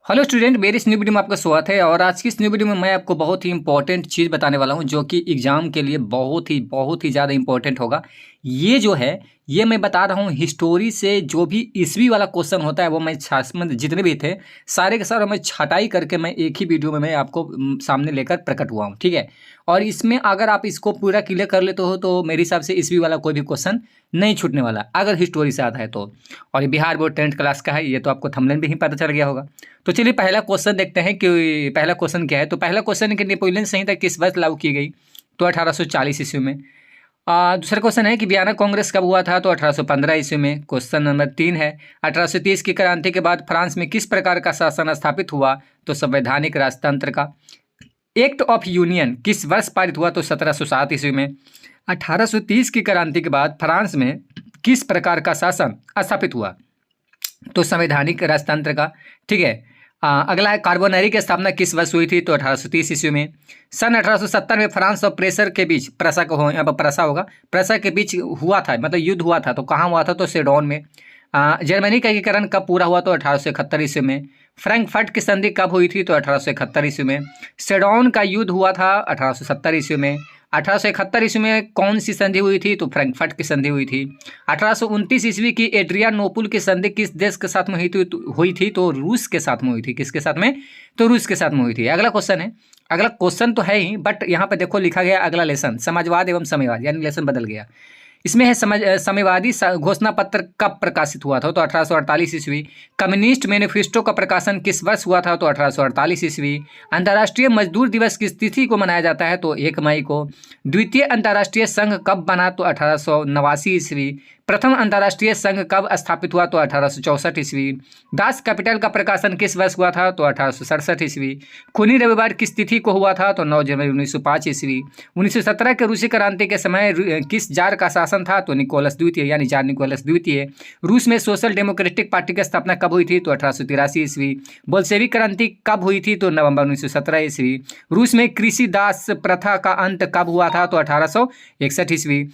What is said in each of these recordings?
Hello student, मेरी इस new video में आपका स्वागत है। और आज की इस न्यू वीडियो में मैं आपको बहुत ही इंपॉर्टेंट चीज़ बताने वाला हूं जो कि एग्जाम के लिए बहुत ही ज़्यादा इंपॉर्टेंट होगा। ये जो है ये मैं बता रहा हूं हिस्टोरी से जो भी ईस्वी वाला क्वेश्चन होता है वो मैं जितने भी थे सारे के सारे मैं छटाई करके मैं एक ही वीडियो में मैं आपको सामने लेकर प्रकट हुआ हूँ, ठीक है। और इसमें अगर आप इसको पूरा क्लियर कर लेते हो तो मेरे हिसाब से ईस्वी वाला कोई भी क्वेश्चन नहीं छूटने वाला, अगर हिस्टोरी से आता है तो। और ये बिहार बोर्ड 10th क्लास का है, ये तो आपको थंबनेल में ही पता चल गया होगा। तो चलिए पहला क्वेश्चन देखते हैं कि पहला क्वेश्चन क्या है। तो पहला क्वेश्चन है कि नेपोलियन संहिता किस वर्ष लागू की गई? तो 1840 ईस्वी में। दूसरा क्वेश्चन है कि वियना कांग्रेस कब हुआ था? तो 1815 ईस्वी में। क्वेश्चन नंबर 3 है 1830 की क्रांति के बाद फ्रांस में किस प्रकार का शासन स्थापित हुआ? तो संवैधानिक राजतंत्र का। एक्ट ऑफ यूनियन किस वर्ष पारित हुआ? तो 1707 ईस्वी में। 1830 की क्रांति के बाद फ्रांस में किस प्रकार का शासन स्थापित हुआ? तो संवैधानिक राजतंत्र का, ठीक है। अगला है कार्बोनरी की स्थापना किस वर्ष हुई थी? तो 1830 ईस्वी में। सन 1870 में फ्रांस और प्रेशर के बीच प्रसा को यहाँ पर प्रसा होगा, प्रसा के बीच हुआ था, मतलब युद्ध हुआ था। तो कहाँ हुआ था? तो सेडोन में। जर्मनी का एकीकरण कब पूरा हुआ? तो 1871 ईस्वी में। फ्रैंकफर्ट की संधि कब हुई थी? तो 1871 ईस्वी में। सेडोन का युद्ध हुआ था 1870 ईस्वी में। 1871 ईस्वी में कौन सी संधि हुई थी? तो फ्रैंकफर्ट की संधि हुई थी। 1829 ईस्वी की एड्रियानोपुल की संधि किस देश के साथ में हुई थी? तो रूस के साथ में हुई थी। किसके साथ में? तो रूस के साथ में हुई थी। अगला क्वेश्चन है, अगला क्वेश्चन तो है ही बट यहाँ पे देखो लिखा गया अगला लेसन समाजवाद एवं साम्यवाद, यानी लेसन बदल गया। इसमें है साम्यवादी घोषणा पत्र कब प्रकाशित हुआ था? तो 1848 ईस्वी। कम्युनिस्ट मैनिफेस्टो का प्रकाशन किस वर्ष हुआ था? तो 1848 ईस्वी। अंतर्राष्ट्रीय मजदूर दिवस किस तिथि को मनाया जाता है? तो 1 मई को। द्वितीय अंतर्राष्ट्रीय संघ कब बना? तो 1889 ईस्वी। प्रथम अंतर्राष्ट्रीय संघ कब स्थापित हुआ? तो 1864 ईस्वी। दास कैपिटल का प्रकाशन किस वर्ष हुआ था? तो 1867 ईस्वी। खूनी रविवार किस तिथि को हुआ था? तो 9 जनवरी 1905 ईस्वी। 1917 के रूसी क्रांति के समय किस जार का शासन था? तो निकोलस द्वितीय, यानी जार निकोलस द्वितीय। रूस में सोशल डेमोक्रेटिक पार्टी की स्थापना कब हुई थी? तो 1883 ईस्वी। बोल्शेविक क्रांति कब हुई थी? तो नवंबर 1917 ईस्वी। रूस में कृषि दास प्रथा का अंत कब हुआ था? तो 1861 ईस्वी।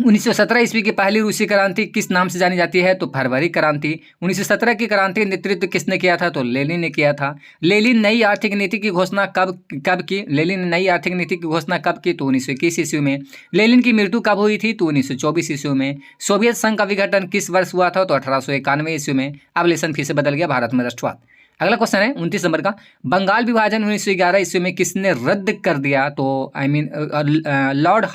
1917 ईस्वी की पहली रूसी क्रांति किस नाम से जानी जाती है? तो फरवरी क्रांति। 1917 की क्रांति का नेतृत्व किसने किया था? तो लेनिन ने किया था। लेनिन नई आर्थिक नीति की घोषणा कब की? लेनिन ने नई आर्थिक नीति की घोषणा कब की? तो 1921 ईस्वी में। लेनिन की मृत्यु कब हुई थी? तो 1924 ईस्वी में। सोवियत संघ का विघटन किस वर्ष हुआ था? तो 1891 ईस्वी में। अब लेसन फिर से बदल गया, भारत में राष्ट्रवाद। अगला क्वेश्चन है 29 नंबर का, बंगाल विभाजन 1911 ईस्वी में किसने रद्द कर दिया? तो लॉर्ड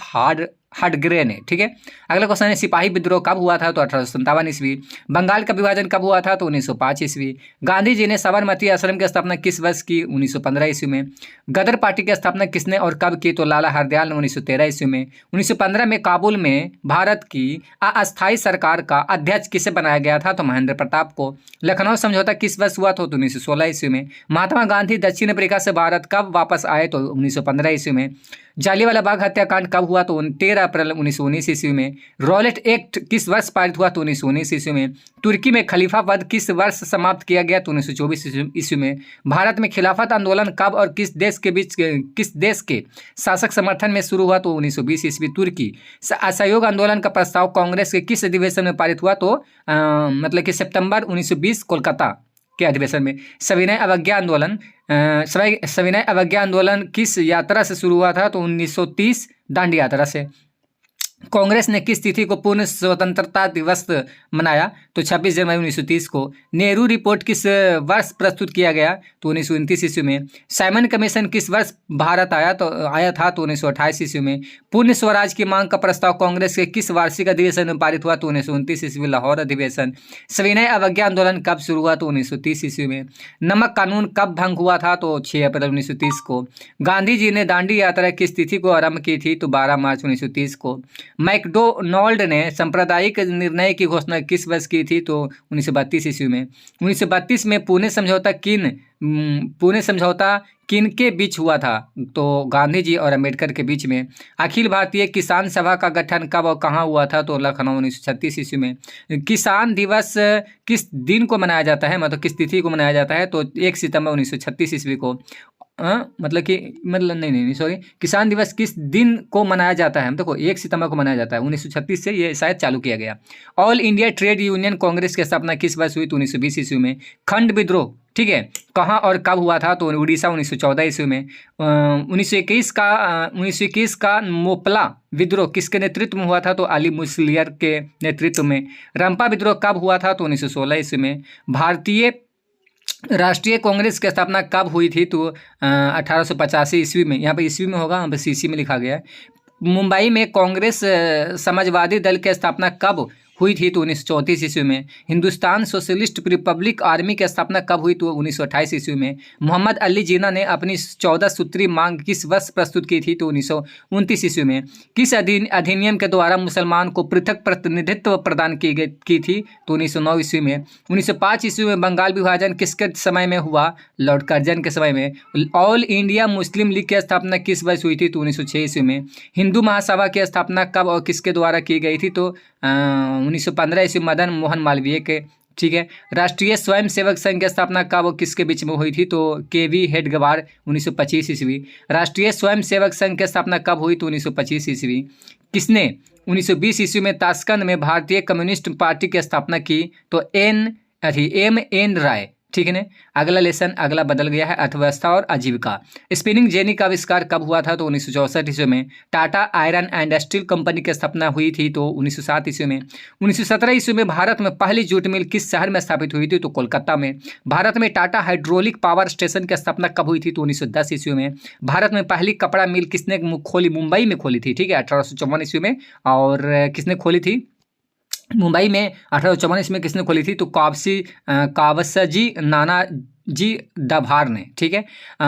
हार्डग्रे ने, ठीक है। अगला क्वेश्चन है सिपाही विद्रोह कब हुआ था? तो 1857 ईस्वी। बंगाल का विभाजन कब हुआ था? तो 1905 ईस्वी। गांधी जी ने साबरमती आश्रम की स्थापना किस वर्ष की? 1915 ईस्वी में। गदर पार्टी की स्थापना किसने और कब की? तो लाला हरदयाल ने 1913 ईस्वी में। 1915 में काबुल में भारत की अस्थायी सरकार का अध्यक्ष किसे बनाया गया था? तो महेंद्र प्रताप को। लखनऊ समझौता किस वर्ष हुआ था? तो 1916 ईस्वी में। महात्मा गांधी दक्षिण अफ्रीका से भारत कब वापस आए? तो 1915 ईस्वी में। जालियांवाला बाग हत्याकांड कब हुआ? तो 13 अप्रैल 1919 ईस्वी में। रॉलेट एक्ट किस वर्ष पारित हुआ? तो 1919 ईस्वी में। तुर्की में खलीफा पद किस वर्ष समाप्त किया गया? तो 1924 ईस्वी में। भारत में खिलाफत आंदोलन कब और किस देश के शासक समर्थन में शुरू हुआ? तो 1920 ईस्वी। तुर्की असहयोग आंदोलन का प्रस्ताव कांग्रेस के किस अधिवेशन में पारित हुआ? तो मतलब कि सितंबर 1920 कोलकाता के अधिवेशन में। सविनय अवज्ञा आंदोलन किस यात्रा से शुरू हुआ था? तो 1930 दांडी यात्रा से। कांग्रेस ने किस तिथि को पूर्ण स्वतंत्रता दिवस मनाया? तो 26 जनवरी 1930 को। नेहरू रिपोर्ट किस वर्ष प्रस्तुत किया गया? तो 1929 ईस्वी में। साइमन कमीशन किस वर्ष भारत आया था? तो 1928 ईस्वी में। पूर्ण स्वराज की मांग का प्रस्ताव कांग्रेस के किस वार्षिक अधिवेशन में पारित हुआ? तो 1929 ईस्वी लाहौर अधिवेशन। सविनय अवज्ञा आंदोलन कब शुरू हुआ? तो 1930 ईस्वी में। नमक कानून कब भंग हुआ था? तो 6 अप्रैल 1930 को। गांधी जी ने दांडी यात्रा किस तिथि को आरंभ की थी? तो 12 मार्च 1930 को। मैकडोनाल्ड ने सांप्रदायिक निर्णय की घोषणा किस वर्ष की थी? तो 1932 ईस्वी में। 1932 में पुणे समझौता किन के बीच हुआ था? तो गांधी जी और अंबेडकर के बीच में। अखिल भारतीय किसान सभा का गठन कब और कहाँ हुआ था? तो लखनऊ 1936 ईस्वी में। किसान दिवस किस दिन को मनाया जाता है, मतलब किस तिथि को मनाया जाता है? तो 1 सितंबर 1936 ईस्वी को। नहीं सॉरी, किसान दिवस किस दिन को मनाया जाता है? हम देखो 1 सितंबर को मनाया जाता है। 1936 से ये शायद चालू किया गया। All India trade union Congress की स्थापना किस वर्ष हुई? तो 1920 ईस्वी में। खंड विद्रोह, ठीक है। कहाँ और कब हुआ था? तो उड़ीसा 1914 ईस्वी में। 1921 का मोपला विद्रोह किसके नेतृत्व में हुआ था? तो अली मुसलियर के नेतृत्व में। रंपा विद्रोह कब हुआ था? तो 1916 ईस्वी में। भारतीय राष्ट्रीय कांग्रेस की स्थापना कब हुई थी? तो 1885 ईस्वी में। यहाँ पे ईस्वी में होगा, यहाँ पे सीसी में लिखा गया है। मुंबई में कांग्रेस समाजवादी दल की स्थापना कब हुई थी? तो 1934 ईस्वी में। हिंदुस्तान सोशलिस्ट रिपब्लिक आर्मी की स्थापना कब हुई? तो 1928 ईस्वी में। मोहम्मद अली जिन्ना ने अपनी 14 सूत्री मांग किस वर्ष प्रस्तुत की थी? तो 1929 ईस्वी में। किस अधिनियम के द्वारा मुसलमान को पृथक प्रतिनिधित्व प्रदान की थी? तो 1909 ईस्वी में। 1905 ईस्वी में बंगाल विभाजन किसके समय में हुआ? लॉर्ड कर्जन के समय में। ऑल इंडिया मुस्लिम लीग की स्थापना किस वर्ष हुई थी? तो 1906 ईस्वी में। हिंदू महासभा की स्थापना कब और किसके द्वारा की गई थी? तो 1915 ईस्वी मदन मोहन मालवीय के। ठीक है। राष्ट्रीय स्वयंसेवक संघ की स्थापना कब और किसके बीच में हुई थी? तो केवी हेडगेवार 1925 ईस्वी। राष्ट्रीय स्वयंसेवक संघ की स्थापना कब हुई? तो 1925 ईस्वी। किसने 1920 ईस्वी में ताशकंद में भारतीय कम्युनिस्ट पार्टी की स्थापना की? तो M.N. राय। ठीक है ना। अगला लेसन अगला बदल गया है, अर्थव्यवस्था और आजीविका। स्पिनिंग जेनी का आविष्कार कब हुआ था? तो 1964 ईस्वी में। Tata iron and steel company की स्थापना हुई थी? तो 1907 ईस्वी में। 1917 ईस्वी में भारत में पहली जूट मिल किस शहर में स्थापित हुई थी? तो कोलकाता में। भारत में टाटा हाइड्रोलिक पावर स्टेशन की स्थापना कब हुई थी? तो 1910 ईस्वी में। भारत में पहली कपड़ा मिल किसने खोली? मुंबई में खोली थी। ठीक है, 1854 ईस्वी में। और किसने खोली थी? मुंबई में 1854 में किसने खोली थी? तो कावसजी नानाजी दभार ने। ठीक है।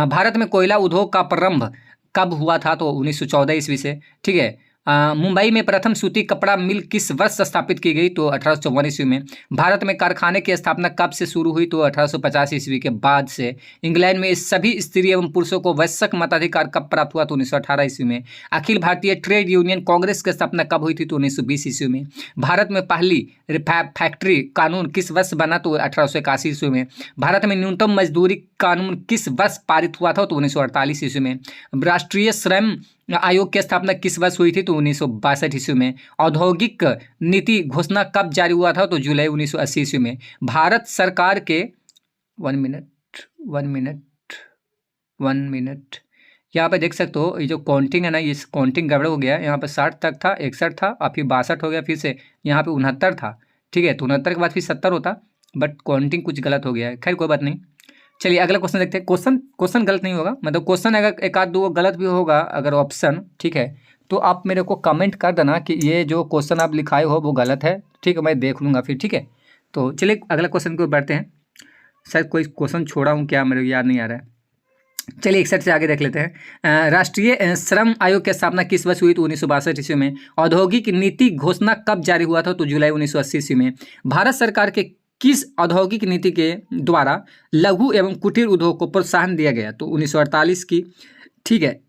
भारत में कोयला उद्योग का प्रारंभ कब हुआ था? तो 1914 ईस्वी से। ठीक है। मुंबई में प्रथम सूती कपड़ा मिल किस वर्ष स्थापित की गई? तो 1854 ईस्वी में। भारत में कारखाने की स्थापना कब से शुरू हुई? तो 1850 ईस्वी के बाद से। इंग्लैंड में सभी स्त्री एवं पुरुषों को वयस्क मताधिकार कब प्राप्त हुआ? तो 1918 ईस्वी में। अखिल भारतीय ट्रेड यूनियन कांग्रेस की स्थापना कब हुई थी? तो 1920 ईस्वी में। भारत में पहली फैक्ट्री कानून किस वर्ष बना? तो 1881 ईस्वी में। भारत में न्यूनतम मजदूरी कानून किस वर्ष पारित हुआ था? तो 1948 ईस्वी में। राष्ट्रीय श्रम आयोग की स्थापना किस वर्ष हुई थी? तो 1962 ईस्वी में। औद्योगिक नीति घोषणा कब जारी हुआ था? तो जुलाई 1980 ईस्वी में। भारत सरकार के 1 मिनट यहाँ पे देख सकते हो, ये जो काउंटिंग है ना, ये काउंटिंग गड़बड़ हो गया। यहाँ पे 60 तक था, 61 था, और फिर 62 हो गया, फिर से यहाँ पे 69 था। ठीक है, तो 69 के बाद फिर 70 होता, बट काउंटिंग कुछ गलत हो गया है। खैर कोई बात नहीं। चलिए अगला क्वेश्चन देखते हैं। क्वेश्चन गलत नहीं होगा, मतलब क्वेश्चन अगर एक आध दो गलत भी होगा अगर ऑप्शन, ठीक है, तो आप मेरे को कमेंट कर देना कि ये जो क्वेश्चन आप लिखाए हो वो गलत है। ठीक है, मैं देख लूँगा फिर। ठीक है, तो चलिए अगला क्वेश्चन को बढ़ते हैं। शायद कोई क्वेश्चन छोड़ा हूँ क्या, मेरे को याद नहीं आ रहा है। चलिए एक साइड से आगे देख लेते हैं। राष्ट्रीय श्रम आयोग की स्थापना किस वर्ष हुई? तो 1962 ईस्वी में। औद्योगिक नीति घोषणा कब जारी हुआ था? तो जुलाई 1980 ईस्वी में। भारत सरकार के किस औद्योगिक नीति के द्वारा लघु एवं कुटीर उद्योग को प्रोत्साहन दिया गया? तो 1948 की। ठीक है,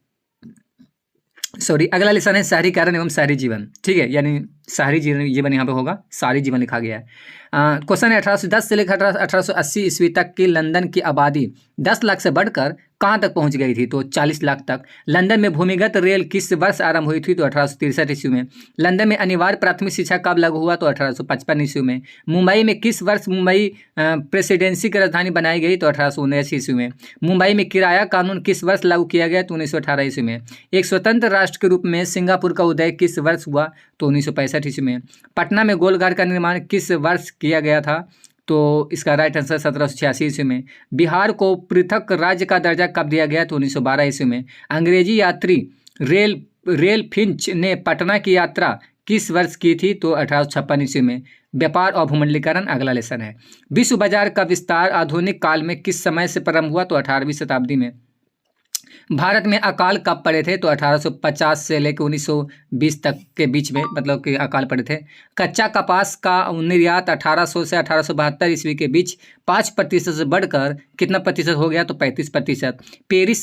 सॉरी, अगला लेसन है शहरीकरण एवं शहरी जीवन। ठीक है, यानी शहरी जीवन यहाँ पे होगा, शहरी जीवन लिखा गया है। क्वेश्चन है 1810 से लेकर 1880 ईस्वी तक की लंदन की आबादी 10 लाख से बढ़कर कहाँ तक पहुँच गई थी? तो 40 लाख तक। लंदन में भूमिगत रेल किस वर्ष आरंभ हुई थी? तो 1863 ईस्वी में। लंदन में अनिवार्य प्राथमिक शिक्षा कब लागू हुआ? तो 1855 ईस्वी में। मुंबई में किस वर्ष मुंबई प्रेसिडेंसी की राजधानी बनाई गई? तो 1879 ईस्वी में। मुंबई में किराया कानून किस वर्ष लागू किया गया? तो 1918 ईस्वी में। एक स्वतंत्र राष्ट्र के रूप में सिंगापुर का उदय किस वर्ष हुआ? तो 1965 ईस्वी में। पटना में गोलघर का निर्माण किस वर्ष किया गया था? तो इसका राइट आंसर 1786 ईस्वी में। बिहार को पृथक राज्य का दर्जा कब दिया गया? तो 1912 ईस्वी में। अंग्रेजी यात्री रेल फिंच ने पटना की यात्रा किस वर्ष की थी? तो 1856 ईस्वी में। व्यापार और भूमंडलीकरण अगला लेसन है। विश्व बाजार का विस्तार आधुनिक काल में किस समय से प्रारंभ हुआ? तो 18वीं शताब्दी में। भारत में अकाल कब पड़े थे? तो 1850 से लेकर 1920 तक के बीच में, मतलब कि अकाल पड़े थे। कच्चा कपास का निर्यात 1800 से 1872 ईस्वी के बीच 5% से बढ़कर कितना प्रतिशत हो गया? तो 35%। पेरिस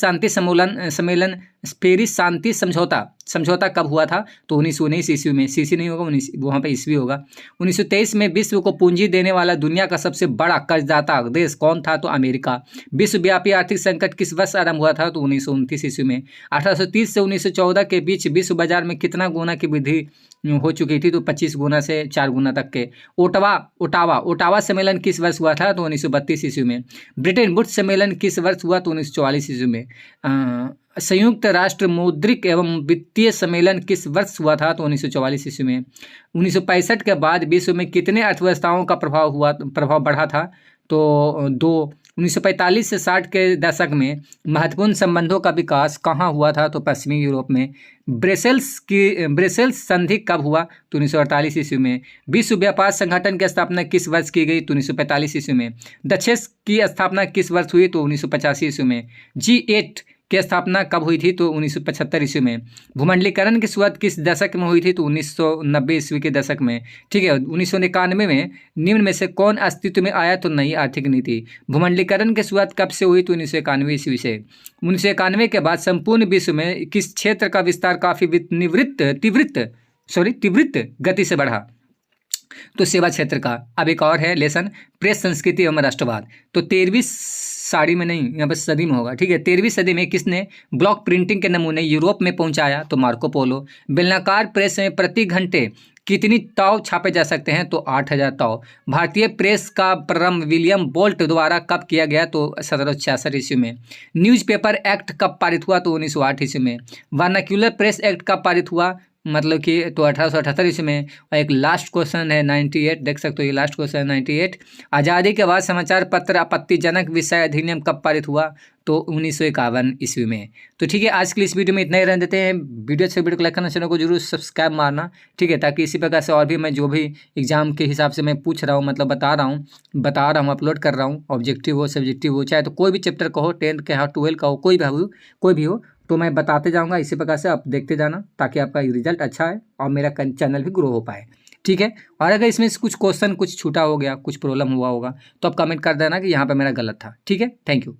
शांति समझौता कब हुआ था? तो 1919 ईस्वी में। सीसी नहीं होगा, वहाँ पे ईस्वी होगा। 1923 में विश्व को पूंजी देने वाला दुनिया का सबसे बड़ा कर्जदाता देश कौन था? तो अमेरिका। विश्वव्यापी आर्थिक संकट किस वर्ष आरंभ हुआ था? तो 1929 ईस्वी में। 1830 से 1914 के बीच विश्व बाजार में कितना गुना की वृद्धि हो चुकी थी, तो 25 गुना से 4 गुना तक के। ओटावा सम्मेलन किस वर्ष हुआ था? तो 1932 ईस्वी में। ब्रिटेन वुड्स सम्मेलन किस वर्ष हुआ? तो 1944 ईस्वी में। संयुक्त राष्ट्र मौद्रिक एवं वित्तीय सम्मेलन किस वर्ष हुआ था? तो 1944 ईस्वी में। 1965 के बाद विश्व में कितने अर्थव्यवस्थाओं का प्रभाव बढ़ा था? तो 2। 1945 से 60 के दशक में महत्वपूर्ण संबंधों का विकास कहाँ हुआ था? तो पश्चिमी यूरोप में। ब्रेसेल्स संधि कब हुआ? तो 1948 ईस्वी में। विश्व व्यापार संगठन की स्थापना किस वर्ष की गई? तो 1945 ईस्वी में। दक्षेस की स्थापना किस वर्ष हुई? तो 1985 ईस्वी में। G8 की स्थापना कब हुई थी? तो 1975 ईस्वी में। भूमंडलीकरण की शुरुआत किस दशक में हुई थी? तो 1990 ईस्वी के दशक में। ठीक है। 1991 में निम्न में से कौन अस्तित्व में आया? तो नई आर्थिक नीति। भूमंडलीकरण की शुरुआत कब से हुई? तो 1991 ईस्वी से। 1991 के बाद संपूर्ण विश्व में किस क्षेत्र का विस्तार काफी तीव्र गति से बढ़ा? तो सेवा क्षेत्र का। अब एक और है लेसन, प्रेस संस्कृति एवं राष्ट्रवाद। तो 13वीं साड़ी में नहीं, यहाँ पर सदी में होगा। ठीक है। 13वीं सदी में किसने ब्लॉक प्रिंटिंग के नमूने यूरोप में पहुंचाया? तो मार्को पोलो। बेलनाकार प्रेस में प्रति घंटे कितनी ताव छापे जा सकते हैं? तो 8000 ताव। भारतीय प्रेस का प्रारंभ विलियम बोल्ट द्वारा कब किया गया? तो 1766 ईस्वी में। न्यूज़पेपर एक्ट कब पारित हुआ? तो 1908 ईस्वी में। वर्नाक्यूलर प्रेस एक्ट कब पारित हुआ? मतलब कि तो 1878 ईस्वी में। और एक लास्ट क्वेश्चन है 98, देख सकते हो ये लास्ट क्वेश्चन है 98। आज़ादी के बाद समाचार पत्र आपत्तिजनक विषय अधिनियम कब पारित हुआ? तो 1951 ईस्वी में। तो ठीक है, आज के लिए इस वीडियो में इतना ही रहने देते हैं। वीडियो अच्छे वीडियो को लाइक करना, चैनल को जरूर सब्सक्राइब मारना। ठीक है, ताकि इसी प्रकार से और भी मैं जो भी एग्जाम के हिसाब से मैं पूछ रहा हूँ, मतलब बता रहा हूँ, अपलोड कर रहा हूँ, ऑब्जेक्टिव हो सब्जेक्टिव हो, चाहे तो कोई भी चैप्टर का हो, 10th का हो, 12 का हो, कोई भी हो, तो मैं बताते जाऊंगा। इसी प्रकार से आप देखते जाना ताकि आपका रिजल्ट अच्छा है और मेरा चैनल भी ग्रो हो पाए। ठीक है। और अगर इसमें से कुछ क्वेश्चन कुछ छूटा हो गया, कुछ प्रॉब्लम हुआ होगा, तो आप कमेंट कर देना कि यहाँ पे मेरा गलत था। ठीक है। Thank you.